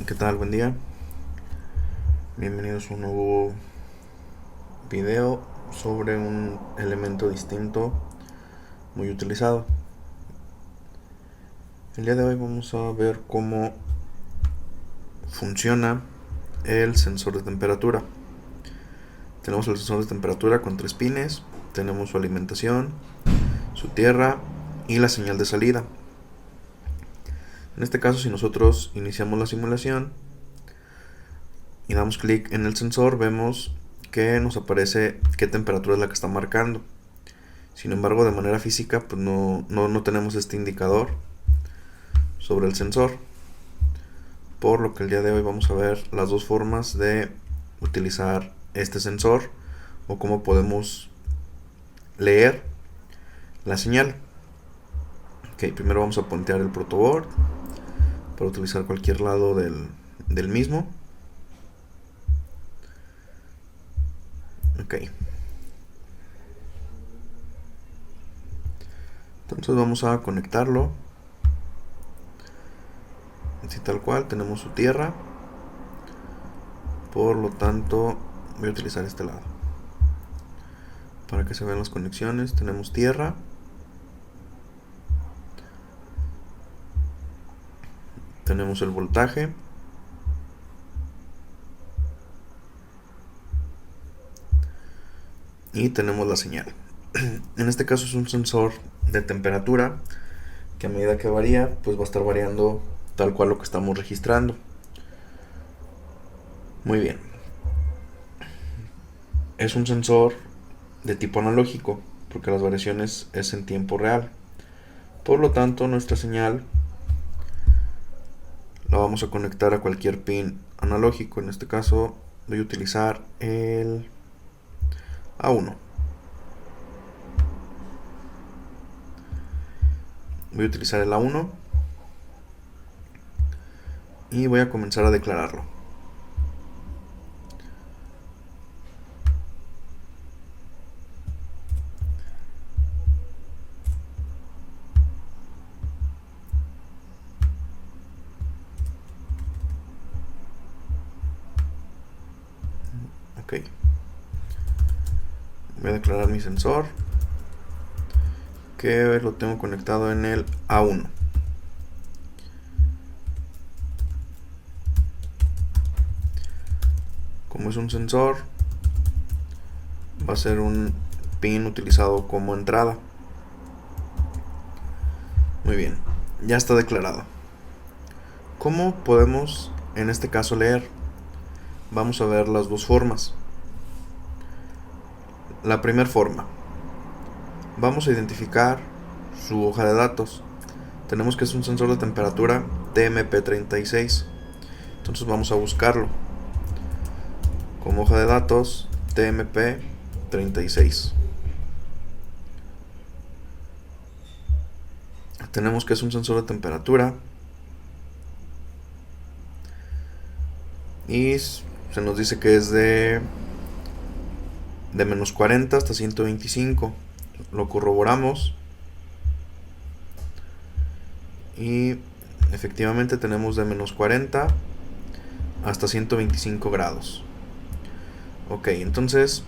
¿Qué tal? Buen día. Bienvenidos a un nuevo video sobre un elemento distinto muy utilizado. El día de hoy vamos a ver cómo funciona el sensor de temperatura. Tenemos el sensor de temperatura con 3 pines, tenemos su alimentación, su tierra y la señal de salida. En este caso, si nosotros iniciamos la simulación y damos clic en el sensor, vemos que nos aparece qué temperatura es la que está marcando. Sin embargo, de manera física, pues no tenemos este indicador sobre el sensor. Por lo que el día de hoy vamos a ver las dos formas de utilizar este sensor o cómo podemos leer la señal. Ok, primero vamos a puntear el protoboard para utilizar cualquier lado del mismo. Ok. Entonces vamos a conectarlo. Así tal cual, tenemos su tierra. Por lo tanto, voy a utilizar este lado. Para que se vean las conexiones, tenemos tierra. Tenemos el voltaje. Y tenemos la señal. En este caso es un sensor de temperatura que a medida que varía, pues va a estar variando tal cual lo que estamos registrando. Muy bien. Es un sensor de tipo analógico, porque las variaciones es en tiempo real. Por lo tanto, nuestra señal la vamos a conectar a cualquier pin analógico. En este caso voy a utilizar el A1. Voy a utilizar el A1 y voy a comenzar a declararlo. Ok. Voy a declarar mi sensor, que lo tengo conectado en el A1. Como es un sensor, va a ser un pin utilizado como entrada. Muy bien, ya está declarado. ¿Cómo podemos en este caso leer? Vamos a ver las dos formas. La primera forma, vamos a identificar su hoja de datos. Tenemos que es un sensor de temperatura TMP36. Entonces vamos a buscarlo como hoja de datos TMP36. Tenemos que es un sensor de temperatura y se nos dice que es de menos 40 hasta 125. Lo corroboramos y efectivamente tenemos de menos 40 hasta 125 grados. Ok, entonces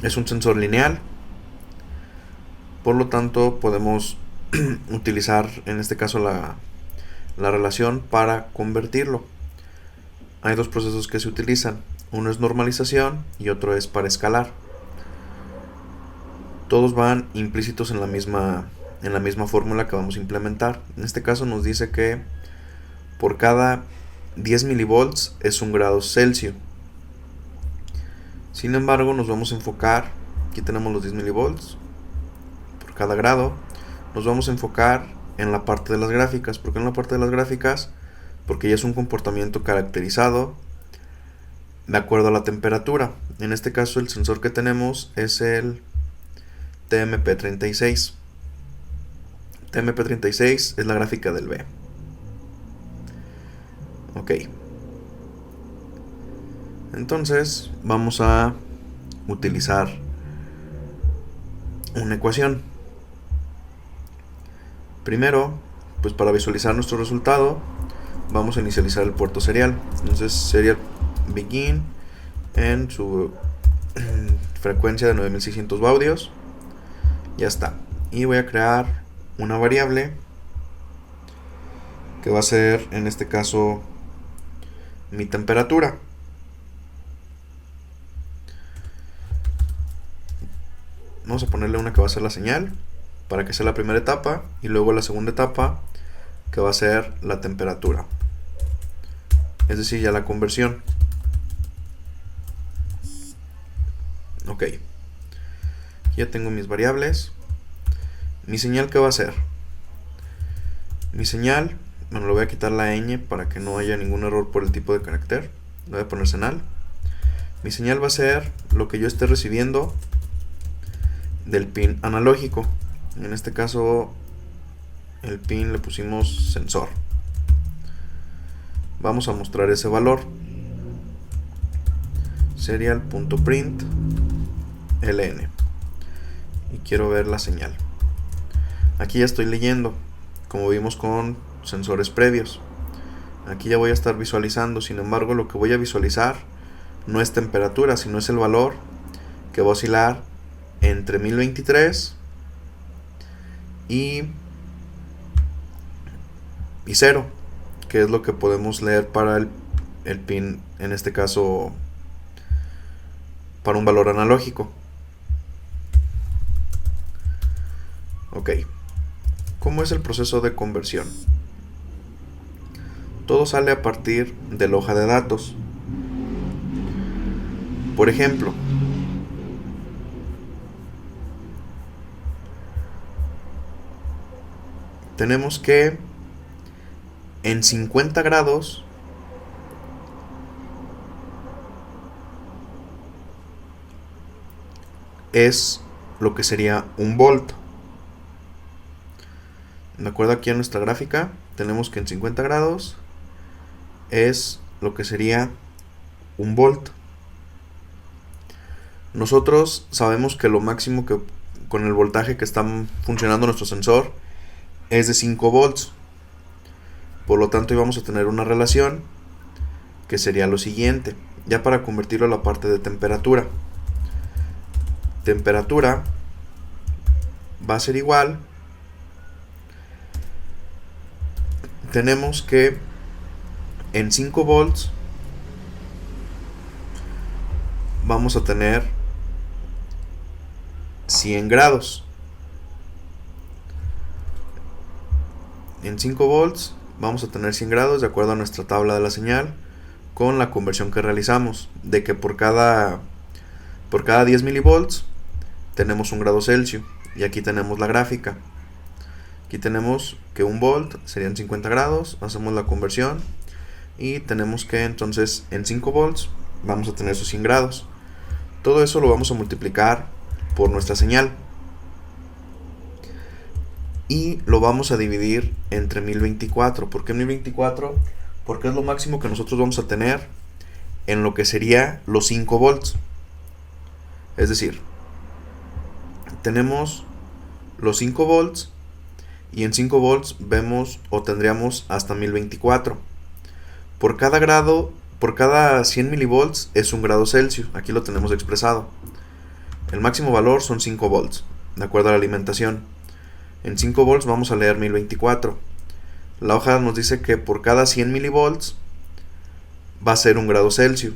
es un sensor lineal, por lo tanto podemos utilizar en este caso la relación para convertirlo. Hay dos procesos que se utilizan, uno es normalización y otro es para escalar. Todos van implícitos en la misma fórmula que vamos a implementar. En este caso nos dice que por cada 10 milivolts es 1 grado Celsius. Sin embargo, nos vamos a enfocar, aquí tenemos los 10 milivolts por cada grado. Nos vamos a enfocar en la parte de las gráficas. ¿Por qué en la parte de las gráficas? Porque ya es un comportamiento caracterizado de acuerdo a la temperatura. En este caso el sensor que tenemos es el TMP36. TMP36 es la gráfica del B. Ok. Entonces vamos a utilizar una ecuación. Primero, pues para visualizar nuestro resultado, vamos a inicializar el puerto serial. Entonces serial begin en su frecuencia de 9600 baudios. Ya está. Y voy a crear una variable que va a ser, en este caso, mi temperatura. Vamos a ponerle una que va a ser la señal, para que sea la primera etapa, y luego la segunda etapa, que va a ser la temperatura. Es decir, ya la conversión. Ok. Ya tengo mis variables. Mi señal, ¿qué va a ser? Mi señal, bueno, le voy a quitar la ñ para que no haya ningún error por el tipo de carácter. Le voy a poner señal. Mi señal va a ser lo que yo esté recibiendo del pin analógico. En este caso, el pin le pusimos sensor. Vamos a mostrar ese valor. Serial.print ln. Y quiero ver la señal. Aquí ya estoy leyendo, como vimos con sensores previos. Aquí ya voy a estar visualizando. Sin embargo, lo que voy a visualizar no es temperatura, sino es el valor que va a oscilar entre 1023 y 0, que es lo que podemos leer para el pin, en este caso para un valor analógico. Ok. ¿Cómo es el proceso de conversión? Todo sale a partir de la hoja de datos. Por ejemplo, tenemos que en 50 grados es lo que sería un volt. De acuerdo aquí a nuestra gráfica, tenemos que en 50 grados es lo que sería un volt. Nosotros sabemos que lo máximo que con el voltaje que está funcionando nuestro sensor es de 5 volts. Por lo tanto, íbamos a tener una relación que sería lo siguiente. Ya para convertirlo a la parte de temperatura. Temperatura va a ser igual. Tenemos que en 5 volts vamos a tener 100 grados. En 5 volts vamos a tener 100 grados de acuerdo a nuestra tabla de la señal, con la conversión que realizamos de que por cada 10 milivolts tenemos 1 grado Celsius. Y aquí tenemos la gráfica. Aquí tenemos que 1 volt serían 50 grados, hacemos la conversión y tenemos que entonces en 5 volts vamos a tener esos 100 grados. Todo eso lo vamos a multiplicar por nuestra señal y lo vamos a dividir entre 1024. ¿Por qué 1024? Porque es lo máximo que nosotros vamos a tener en lo que sería los 5 volts. Es decir, tenemos los 5 volts y en 5 volts vemos o tendríamos hasta 1024. Por cada grado, por cada 100 milivolts es 1 grado Celsius. Aquí lo tenemos expresado. El máximo valor son 5 volts, de acuerdo a la alimentación. En 5 volts vamos a leer 1024. La hoja nos dice que por cada 100 milivolts va a ser 1 grado Celsius.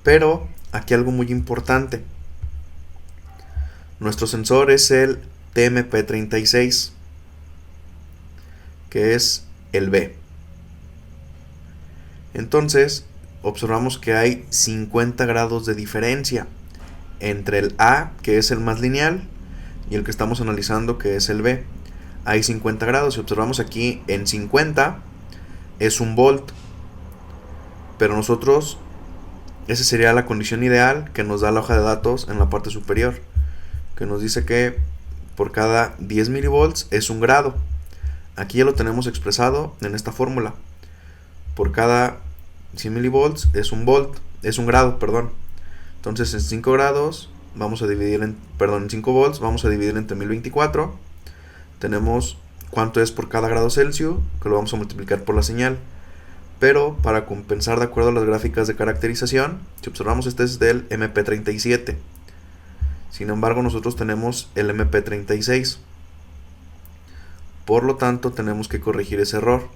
Pero aquí algo muy importante. Nuestro sensor es el TMP36, que es el B. Entonces, observamos que hay 50 grados de diferencia entre el A, que es el más lineal, y el que estamos analizando, que es el B. Hay 50 grados y observamos aquí en 50 es 1 volt. Pero nosotros, esa sería la condición ideal que nos da la hoja de datos en la parte superior, que nos dice que por cada 10 milivolts es 1 grado. Aquí ya lo tenemos expresado en esta fórmula. Por cada 100 milivolts es 1 volt, es 1 grado, perdón. Entonces en 5 grados vamos a dividir en 5 volts vamos a dividir entre 1024. Tenemos cuánto es por cada grado Celsius, que lo vamos a multiplicar por la señal. pero para compensar de acuerdo a las gráficas de caracterización, si observamos este es del MP37, sin embargo nosotros tenemos el MP36, por lo tanto tenemos que corregir ese error.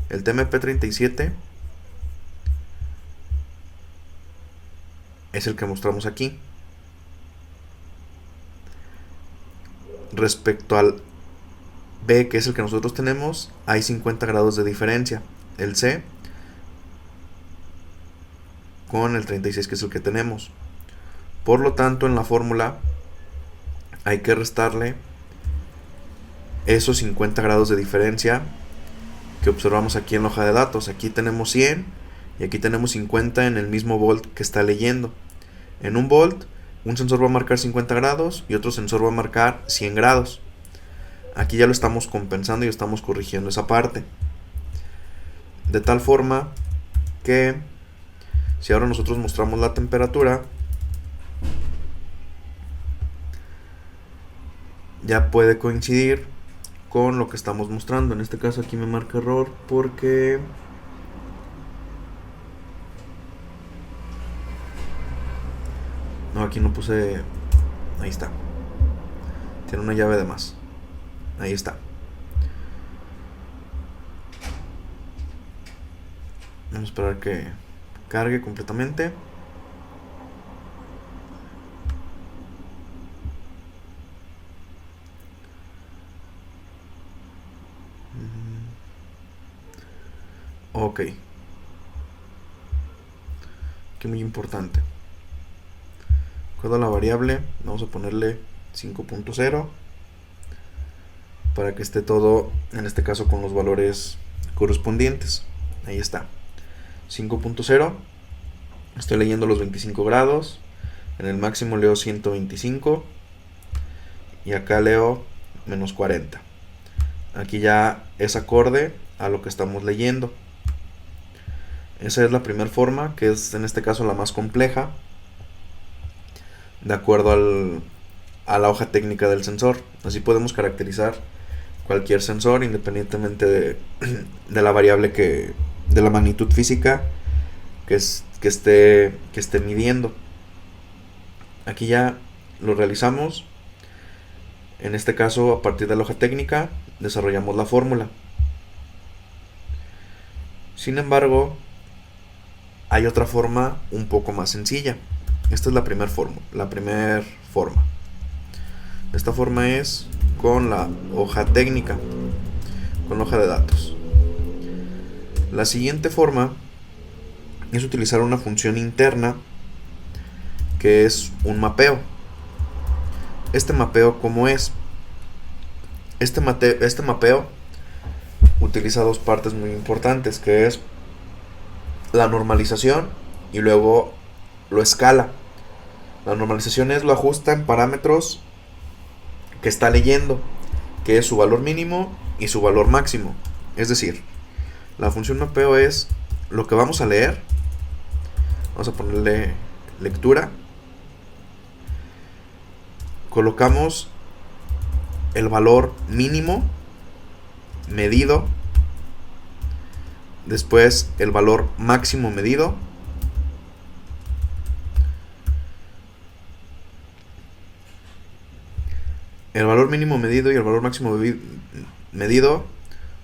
El TMP37 es el que mostramos aquí. Respecto al B, que es el que nosotros tenemos, hay 50 grados de diferencia. El C con el 36, que es el que tenemos. Por lo tanto, en la fórmula hay que restarle esos 50 grados de diferencia que observamos aquí en la hoja de datos. Aquí tenemos 100 y aquí tenemos 50 en el mismo volt que está leyendo. En un volt, un sensor va a marcar 50 grados y otro sensor va a marcar 100 grados. Aquí ya lo estamos compensando y estamos corrigiendo esa parte. De tal forma que si ahora nosotros mostramos la temperatura, ya puede coincidir con lo que estamos mostrando. En este caso aquí me marca error porque no, aquí no puse. Ahí está. Tiene una llave de más. Ahí está. Vamos a esperar que cargue completamente. Ok. Que muy importante. De acuerdo a la variable, vamos a ponerle 5.0 para que esté todo, en este caso, con los valores correspondientes. Ahí está. 5.0. Estoy leyendo los 25 grados. En el máximo leo 125. Y acá leo menos 40. Aquí ya es acorde a lo que estamos leyendo. Esa es la primera forma, que es en este caso la más compleja, de acuerdo a la hoja técnica del sensor. Así podemos caracterizar cualquier sensor independientemente de la variable de la magnitud física que esté midiendo. Aquí ya lo realizamos. En este caso, a partir de la hoja técnica, desarrollamos la fórmula. Sin embargo, hay otra forma un poco más sencilla. Esta es la primera forma. Esta forma es con la hoja técnica, con la hoja de datos. La siguiente forma es utilizar una función interna que es un mapeo. Este mapeo, ¿cómo es? Este mapeo utiliza dos partes muy importantes, que es la normalización y luego lo escala. La normalización lo ajusta en parámetros que está leyendo, que es su valor mínimo y su valor máximo. Es decir, la función mapeo es lo que vamos a leer. Vamos a ponerle lectura. Colocamos el valor mínimo medido, después el valor máximo medido, el valor mínimo medido y el valor máximo medido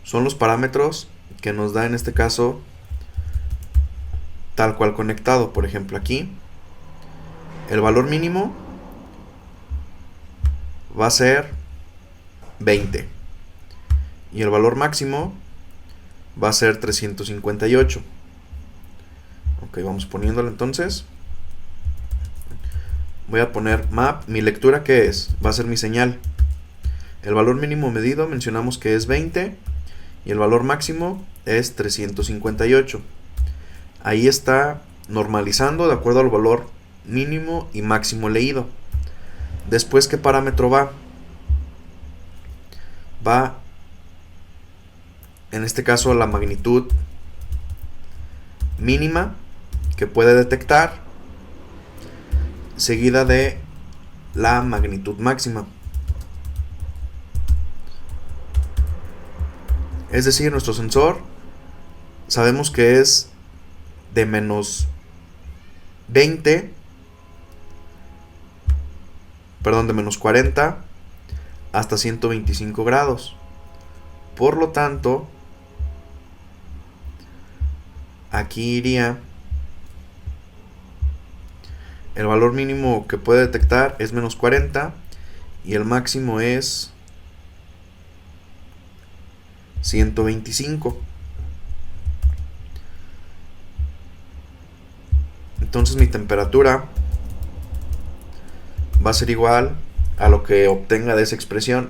son los parámetros que nos da en este caso tal cual conectado. Por ejemplo, aquí el valor mínimo va a ser 20 y el valor máximo va a ser 358. Ok, vamos poniéndolo entonces. Voy a poner map. Mi lectura, ¿qué es? Va a ser mi señal. El valor mínimo medido mencionamos que es 20 y el valor máximo es 358. Ahí está normalizando de acuerdo al valor mínimo y máximo leído. Después, ¿qué parámetro va? Va, en este caso, la magnitud mínima que puede detectar, seguida de la magnitud máxima. Es decir, nuestro sensor sabemos que es de menos 20, perdón, de menos 40 hasta 125 grados. Por lo tanto, aquí iría el valor mínimo que puede detectar es menos 40 y el máximo es 125. Entonces mi temperatura va a ser igual a lo que obtenga de esa expresión.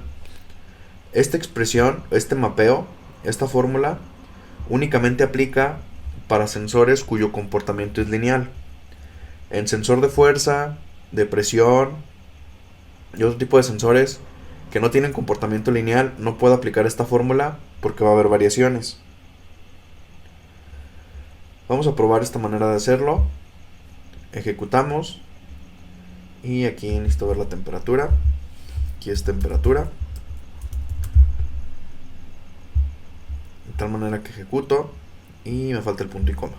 Esta expresión, este mapeo, esta fórmula únicamente aplica para sensores cuyo comportamiento es lineal. En sensor de fuerza, de presión y otro tipo de sensores que no tienen comportamiento lineal, no puedo aplicar esta fórmula porque va a haber variaciones. Vamos a probar esta manera de hacerlo. Ejecutamos y aquí necesito ver la temperatura. Aquí es temperatura, de tal manera que ejecuto y me falta el punto y coma.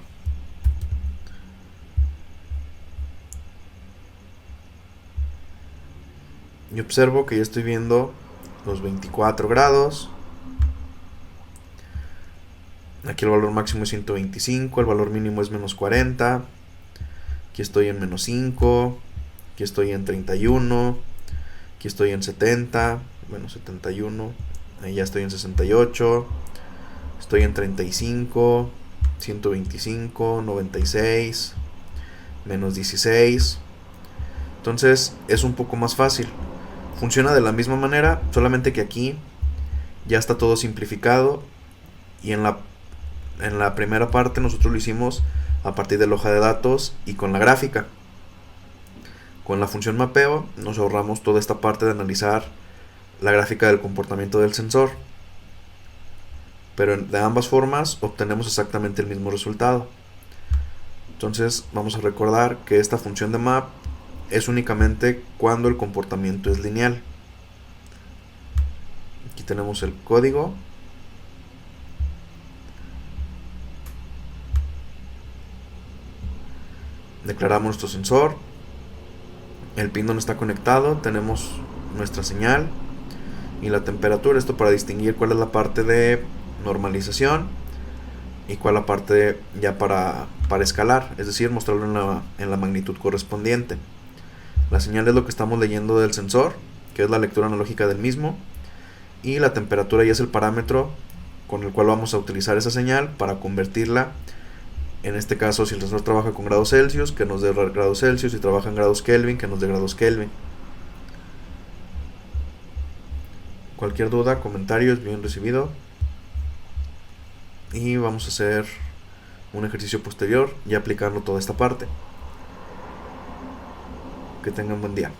Y observo que ya estoy viendo los 24 grados. Aquí el valor máximo es 125, el valor mínimo es menos 40. Aquí estoy en menos 5. Aquí estoy en 31. Aquí estoy en 70. Bueno, 71. Ahí ya estoy en 68. Estoy en 35. 125. 96. Menos 16. Entonces es un poco más fácil. Funciona de la misma manera, solamente que aquí ya está todo simplificado. Y en la primera parte nosotros lo hicimos a partir de la hoja de datos y con la gráfica. Con la función mapeo nos ahorramos toda esta parte de analizar la gráfica del comportamiento del sensor. Pero de ambas formas obtenemos exactamente el mismo resultado. Entonces vamos a recordar que esta función de map es únicamente cuando el comportamiento es lineal. Aquí tenemos el código. Declaramos nuestro sensor. El pin donde está conectado. Tenemos nuestra señal y la temperatura. Esto para distinguir cuál es la parte de normalización y cuál la parte ya para escalar, es decir, mostrarlo en la magnitud correspondiente. La señal es lo que estamos leyendo del sensor, que es la lectura analógica del mismo, y la temperatura ya es el parámetro con el cual vamos a utilizar esa señal para convertirla. En este caso, si el sensor trabaja con grados Celsius, que nos dé grados Celsius, y trabaja en grados Kelvin, que nos dé grados Kelvin. Cualquier duda, comentario es bien recibido. Y vamos a hacer un ejercicio posterior y aplicando toda esta parte. Que tengan buen día.